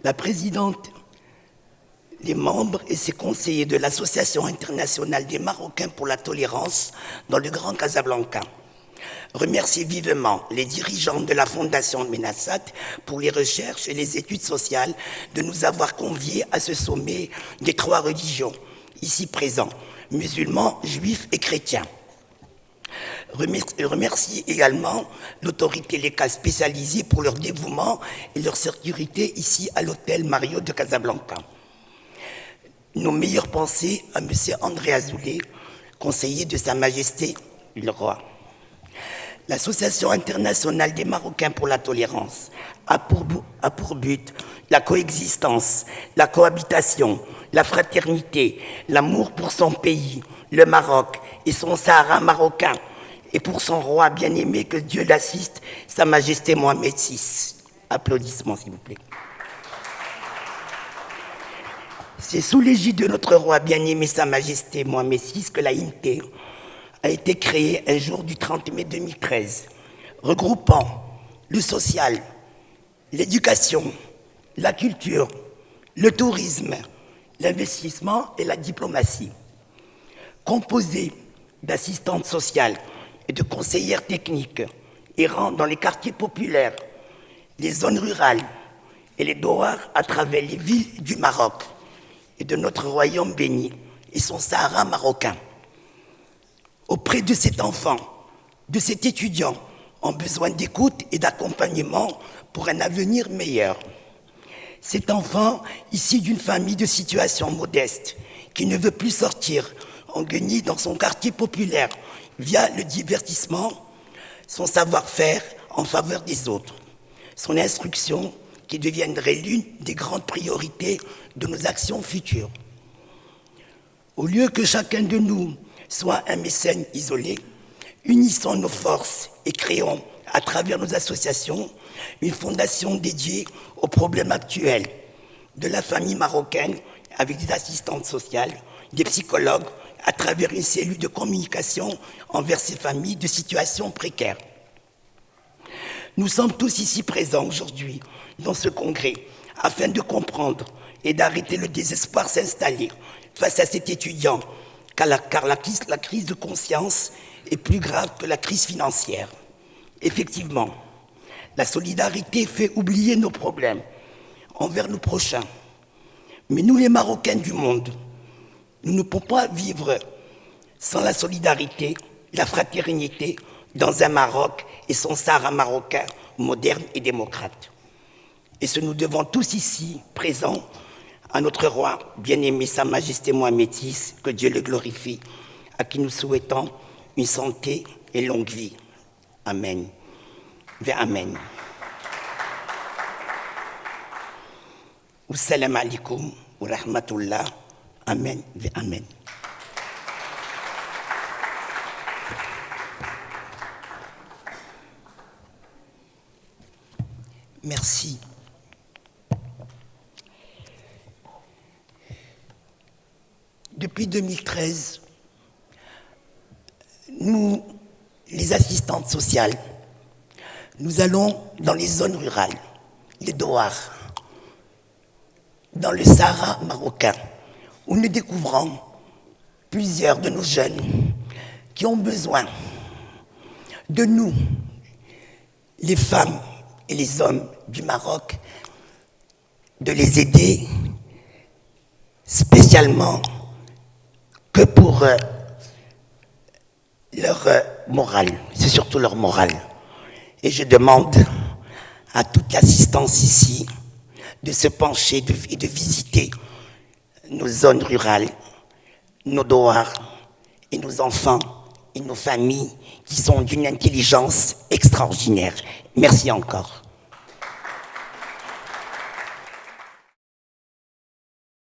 La présidente, les membres et ses conseillers de l'Association internationale des Marocains pour la tolérance dans le Grand Casablanca remercient vivement les dirigeants de la Fondation Ménassat pour les recherches et les études sociales de nous avoir conviés à ce sommet des 3 religions, ici présents, musulmans, juifs et chrétiens. Remercie également l'autorité locale spécialisée pour leur dévouement et leur sécurité ici à l'hôtel Marriott de Casablanca. Nos meilleures pensées à M. André Azoulay, conseiller de Sa Majesté le Roi. L'Association internationale des Marocains pour la tolérance a pour but la coexistence, la cohabitation, la fraternité, l'amour pour son pays, le Maroc et son Sahara marocain, et pour son roi bien-aimé, que Dieu l'assiste, Sa Majesté Mohamed VI. Applaudissements, s'il vous plaît. C'est sous l'égide de notre roi bien-aimé, Sa Majesté Mohamed VI, que l'AINT a été créée un jour du 30 mai 2013, regroupant le social, l'éducation, la culture, le tourisme, l'investissement et la diplomatie. Composée d'assistantes sociales et de conseillères techniques errant dans les quartiers populaires, les zones rurales et les douars à travers les villes du Maroc et de notre royaume béni et son Sahara marocain. Auprès de cet enfant, de cet étudiant, ont besoin d'écoute et d'accompagnement pour un avenir meilleur. Cet enfant, issu d'une famille de situation modeste, qui ne veut plus sortir, engueuné dans son quartier populaire, via le divertissement, son savoir-faire en faveur des autres, son instruction qui deviendrait l'une des grandes priorités de nos actions futures. Au lieu que chacun de nous soit un mécène isolé, unissons nos forces et créons, à travers nos associations, une fondation dédiée aux problèmes actuels de la famille marocaine avec des assistantes sociales, des psychologues, à travers une cellule de communication envers ces familles de situations précaires. Nous sommes tous ici présents aujourd'hui dans ce congrès afin de comprendre et d'arrêter le désespoir s'installer face à cet étudiant, car la crise de conscience est plus grave que la crise financière. Effectivement, la solidarité fait oublier nos problèmes envers nos prochains. Mais nous, les Marocains du monde, nous ne pouvons pas vivre sans la solidarité, la fraternité dans un Maroc et son Sahara marocain moderne et démocrate. Et ce nous devons tous ici, présents, à notre roi bien-aimé, Sa Majesté Mohamed VI, que Dieu le glorifie, à qui nous souhaitons une santé et longue vie. Amen. Amen. Wassalamu alaikum wa rahmatullah. Amen. Amen. Merci. Depuis 2013, nous, les assistantes sociales, nous allons dans les zones rurales, les douars, dans le Sahara marocain, où nous découvrons plusieurs de nos jeunes qui ont besoin de nous, les femmes et les hommes du Maroc, de les aider spécialement que pour leur morale, c'est surtout leur morale. Et je demande à toute l'assistance ici de se pencher et de visiter nos zones rurales, nos douars et nos enfants et nos familles qui sont d'une intelligence extraordinaire. Merci encore.